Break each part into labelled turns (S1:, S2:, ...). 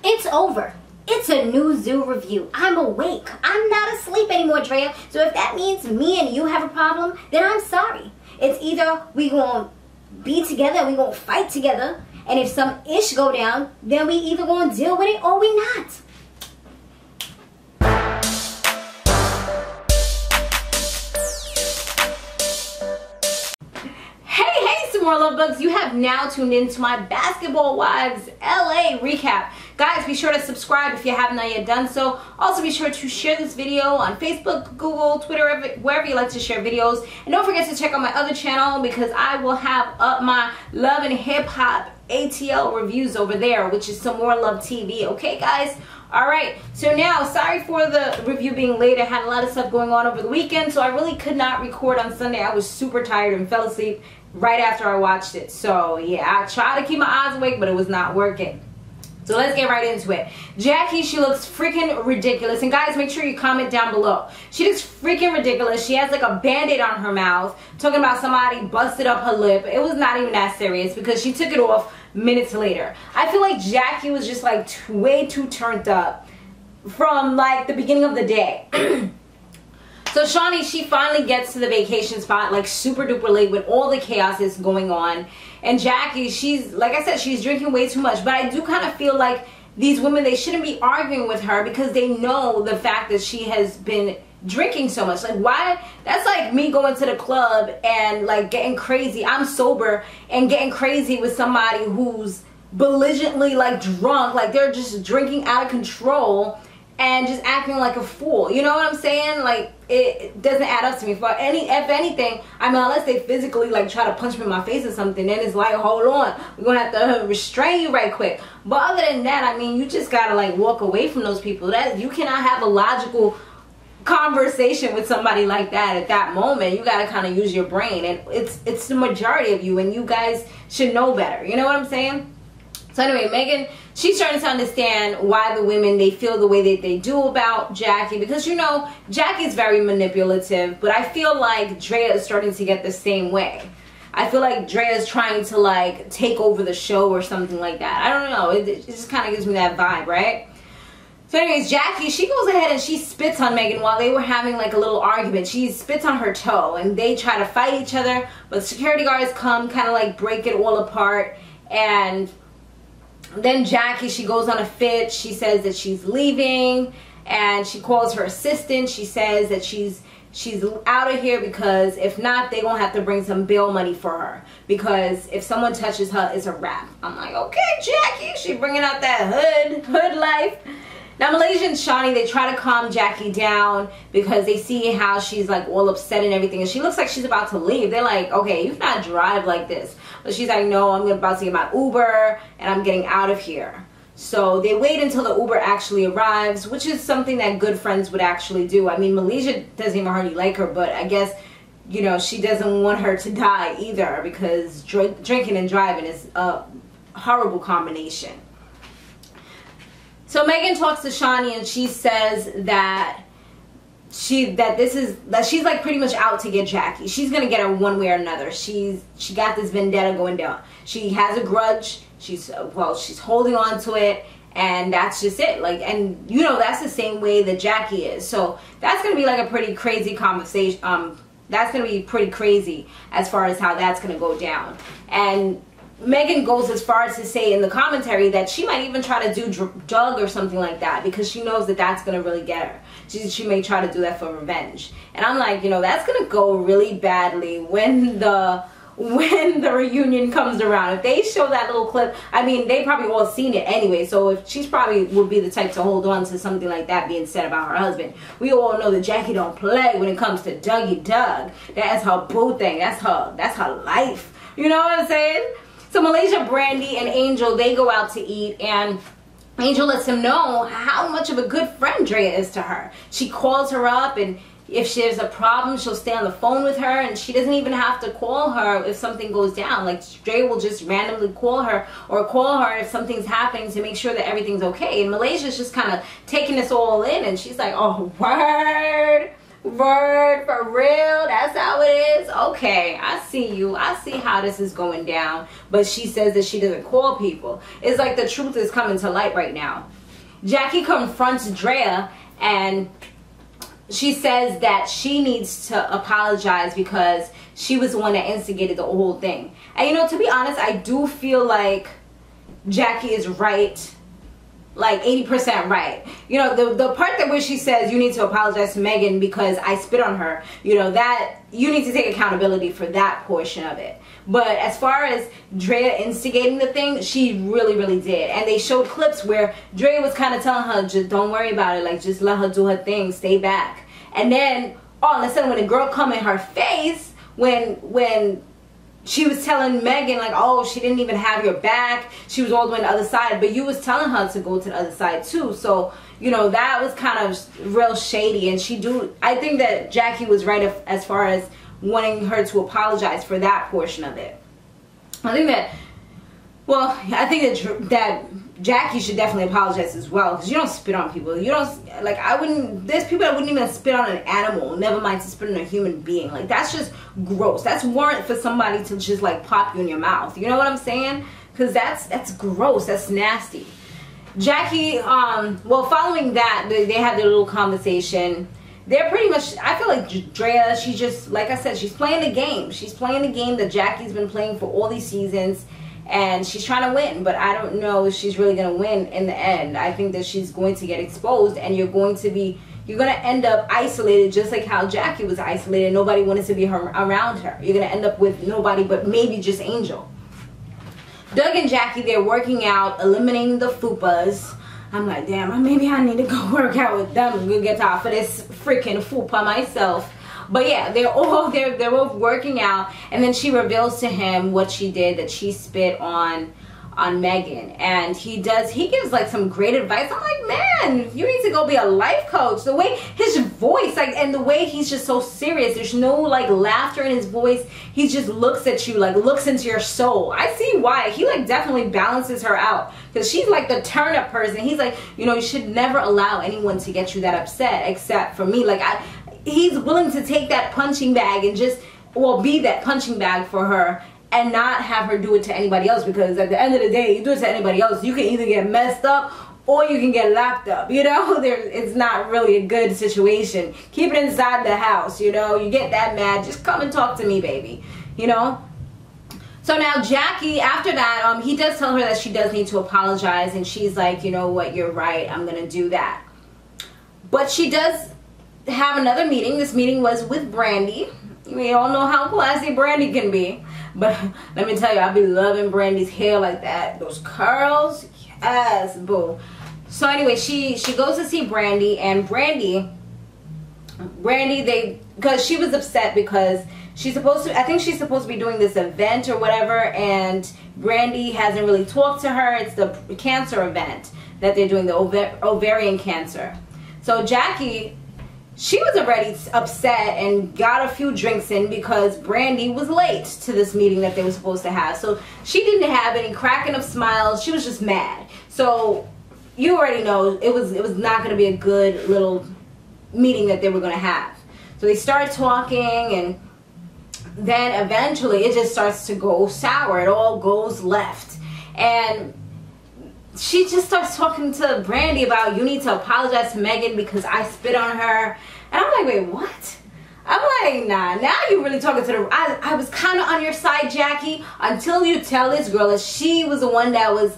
S1: It's over. It's a new zoo review. I'm awake. I'm not asleep anymore, Drea. So if that means me and you have a problem, then I'm sorry. It's either we gonna be together and we gonna fight together, and if some ish go down, then we either gonna deal with it or we not. Samore Love Bugs, you have now tuned into my Basketball Wives LA recap. Guys, be sure to subscribe if you have not yet done so. Also, be sure to share this video on Facebook, Google, Twitter, wherever you like to share videos. And don't forget to check out my other channel because I will have up my Love and Hip Hop ATL reviews over there, which is Samore Love TV. Okay, guys? Alright, so now, sorry for the review being late. I had a lot of stuff going on over the weekend, so I really could not record on Sunday. I was super tired and fell asleep right after I watched it. So, yeah, I tried to keep my eyes awake, but it was not working. So let's get right into it. Jackie, she looks freaking ridiculous. And guys, make sure you comment down below. She looks freaking ridiculous. She has like a band-aid on her mouth, talking about somebody busted up her lip. It was not even that serious because she took it off minutes later. I feel like Jackie was just like way too turned up from like the beginning of the day. So Shawnee, she finally gets to the vacation spot like super duper late with all the chaos that's going on. And Jackie, she's, like I said, she's drinking way too much. But I do kind of feel like these women, they shouldn't be arguing with her because they know the fact that she has been drinking so much. Like, why? That's like me going to the club and like getting crazy. I'm sober and getting crazy with somebody who's belligerently like drunk. Like they're just drinking out of control and just acting like a fool. You know what I'm saying? Like, it doesn't add up to me. If anything, I mean, unless they physically like try to punch me in my face or something, then it's like, hold on, we're gonna have to restrain you right quick. But other than that, I mean, you just gotta like walk away from those people. That you cannot have a logical conversation with somebody like that at that moment. You gotta kind of use your brain, and it's the majority of you, and you guys should know better. You know what I'm saying? So anyway, Megan, she's starting to understand why the women, they feel the way that they do about Jackie. Because, you know, Jackie's very manipulative. But I feel like Drea is starting to get the same way. I feel like Drea is trying to, like, take over the show or something like that. I don't know. It just kind of gives me that vibe, right? So anyways, Jackie, she goes ahead and she spits on Megan while they were having, like, a little argument. She spits on her toe. And they try to fight each other. But security guards come, kind of, like, break it all apart. And then Jackie, she goes on a fit. She says that she's leaving, and she calls her assistant. She says that she's out of here because if not, they're gonna have to bring some bail money for her, because if someone touches her, it's a wrap. I'm like, okay, Jackie, she bringing out that hood life. Now, Malaysia and Shawnee, they try to calm Jackie down because they see how she's like all upset and everything, and she looks like she's about to leave. They're like, okay, you cannot drive like this. But she's like, no, I'm about to get my Uber and I'm getting out of here. So they wait until the Uber actually arrives, which is something that good friends would actually do. I mean, Malaysia doesn't even hardly like her, but I guess, you know, she doesn't want her to die either, because drinking and driving is a horrible combination. So Megan talks to Shawnee and she says that she's like pretty much out to get Jackie. She's gonna get her one way or another. She got this vendetta going down. She has a grudge. She's holding on to it, and that's just it. Like, and you know, that's the same way that Jackie is. So that's gonna be like a pretty crazy conversation. That's gonna be pretty crazy as far as how that's gonna go down. And Megan goes as far as to say in the commentary that she might even try to do drug or something like that, because she knows that that's going to really get her. She may try to do that for revenge. And I'm like, you know, that's going to go really badly when the reunion comes around. If they show that little clip, I mean, they probably all seen it anyway, so if she's probably would be the type to hold on to something like that being said about her husband. We all know that Jackie don't play when it comes to Dougie Doug. That's her boo thing. That's her life. You know what I'm saying? So Malaysia, Brandy, and Angel, they go out to eat, and Angel lets him know how much of a good friend Drea is to her. She calls her up, and if there's a problem, she'll stay on the phone with her, and she doesn't even have to call her if something goes down. Like, Drea will just randomly call her, or call her if something's happening to make sure that everything's okay. And Malaysia's just kind of taking this all in, and she's like, oh, word, for real, that's how it is. Okay, I see you. I see how this is going down. But she says that she doesn't call people. It's like the truth is coming to light right now. Jackie confronts Drea and she says that she needs to apologize because she was the one that instigated the whole thing. And you know, to be honest, I do feel like Jackie is right, like 80% right. You know, the part that where she says you need to apologize to Megan because I spit on her, you know, that you need to take accountability for that portion of it. But as far as Drea instigating the thing, she really did. And they showed clips where Drea was kind of telling her, just don't worry about it, like just let her do her thing, stay back. And then all of a sudden when a girl come in her face, when she was telling Megan like, oh, she didn't even have your back, she was all the way on the other side, but you was telling her to go to the other side too. So you know, that was kind of real shady. And I think that Jackie was right as far as wanting her to apologize for that portion of it. I think that Jackie should definitely apologize as well, because you don't spit on people. You don't, like, there's people that wouldn't even spit on an animal, never mind to spit on a human being. Like, that's just gross. That's warrant for somebody to just like pop you in your mouth. You know what I'm saying? Because that's gross. That's nasty. Jackie, well, following that, they had their little conversation. They're pretty much, I feel like Drea, she just, like I said, she's playing the game. She's playing the game that Jackie's been playing for all these seasons. And she's trying to win, but I don't know if she's really going to win in the end. I think that she's going to get exposed, and you're going to end up isolated, just like how Jackie was isolated. Nobody wanted to be around her. You're going to end up with nobody but maybe just Angel. Doug and Jackie, they're working out, eliminating the fupas. I'm like, damn, maybe I need to go work out with them and go get off of this freaking fupa myself. But yeah, they're both working out, and then she reveals to him what she did, that she spit on Megan, and he gives like some great advice. I'm like, man, you need to go be a life coach. The way his voice, like, and the way he's just so serious, there's no like laughter in his voice. He just looks at you, like looks into your soul. I see why. He like definitely balances her out, because she's like the turn up person. He's like, you know, you should never allow anyone to get you that upset except for me. Like, he's willing to take that punching bag and just, well, be that punching bag for her and not have her do it to anybody else, because at the end of the day, you do it to anybody else, you can either get messed up or you can get locked up, you know? It's not really a good situation. Keep it inside the house, you know? You get that mad, just come and talk to me, baby, you know? So now Jackie, after that, he does tell her that she does need to apologize, and she's like, you know what, you're right, I'm gonna do that. But she does have another meeting. This meeting was with Brandy. We all know how classy Brandy can be, but let me tell you, I be loving Brandy's hair like that, those curls, yes, boo. So anyway, she goes to see Brandy, and Brandy, because she was upset because I think she's supposed to be doing this event or whatever, and Brandy hasn't really talked to her. It's the cancer event that they're doing, the ovarian cancer. So Jackie, she was already upset and got a few drinks in because Brandy was late to this meeting that they were supposed to have. So she didn't have any cracking of smiles. She was just mad. So you already know it was not going to be a good little meeting that they were going to have. So they start talking, and then eventually it just starts to go sour. It all goes left. And she just starts talking to Brandy about, you need to apologize to Megan because I spit on her. And I'm like, wait, what? I'm like, nah, now you really talking to the, I was kind of on your side, Jackie, until you tell this girl that she was the one that was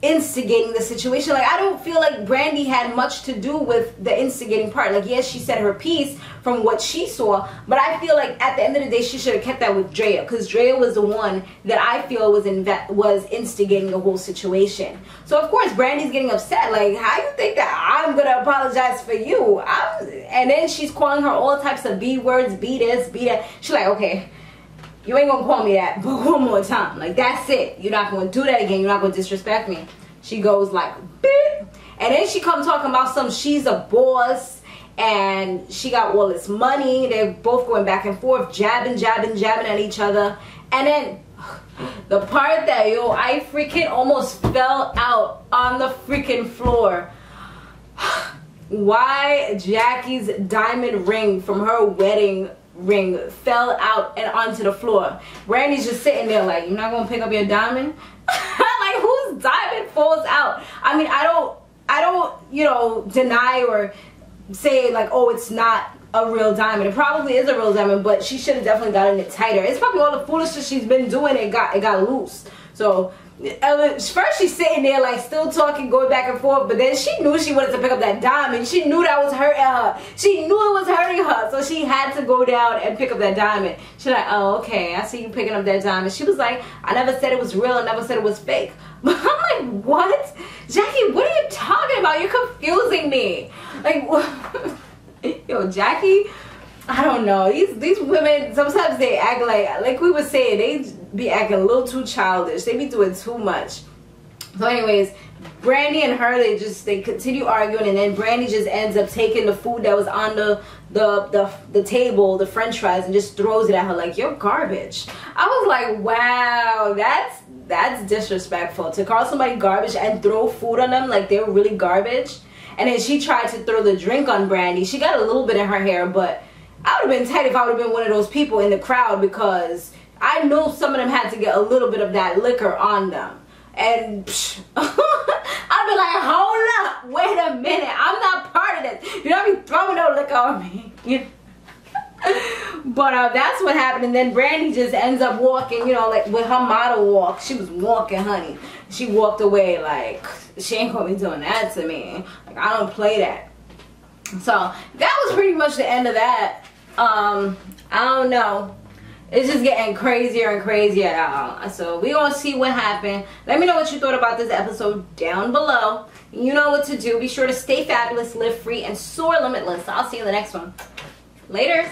S1: instigating the situation. Like, I don't feel like Brandy had much to do with the instigating part. Like, yes, she said her piece from what she saw, but I feel like at the end of the day, she should have kept that with Drea, because Drea was the one that I feel was instigating the whole situation. So of course Brandy's getting upset, like, how you think that I'm gonna apologize for you? And then she's calling her all types of B words, B this, B that. She's like, okay, you ain't gonna call me that, but one more time. Like, that's it. You're not gonna do that again. You're not gonna disrespect me. She goes like, beep. And then she comes talking about she's a boss, and she got all this money. They're both going back and forth, jabbing at each other. And then the part that, yo, I freaking almost fell out on the freaking floor. Why Jackie's diamond ring from her wedding ring fell out and onto the floor. Brandy's just sitting there like, you're not gonna pick up your diamond? Like, whose diamond falls out? I mean, I don't you know, deny or say like, oh, it's not a real diamond. It probably is a real diamond, but she should have definitely gotten it tighter. It's probably all the foolishness she's been doing. It got loose. So first she's sitting there like still talking, going back and forth, but then she knew she wanted to pick up that diamond. She knew that was hurting her. She knew it was hurting her, so she had to go down and pick up that diamond. She's like, oh, okay, I see you picking up that diamond. She was like, I never said it was real. I never said it was fake. But I'm like, what? Jackie, what are you talking about? You're confusing me. Like, yo, Jackie, I don't know. These women, sometimes they act like we were saying, they be acting a little too childish. They be doing too much. So anyways, Brandy and her, they continue arguing, and then Brandy just ends up taking the food that was on the table, the french fries, and just throws it at her like, you're garbage. I was like, wow, that's disrespectful, to call somebody garbage and throw food on them like they were really garbage. And then she tried to throw the drink on Brandy. She got a little bit in her hair, but I would have been tight if I would have been one of those people in the crowd, because I know some of them had to get a little bit of that liquor on them. And I'd be like, hold up, wait a minute, I'm not part of this. You don't be throwing no liquor on me. But that's what happened. And then Brandy just ends up walking, you know, like with her model walk. She was walking, honey. She walked away like, she ain't gonna be doing that to me. Like, I don't play that. So that was pretty much the end of that. I don't know. It's just getting crazier and crazier, y'all. So we gonna see what happened. Let me know what you thought about this episode down below. You know what to do. Be sure to stay fabulous, live free, and soar limitless. I'll see you in the next one. Later.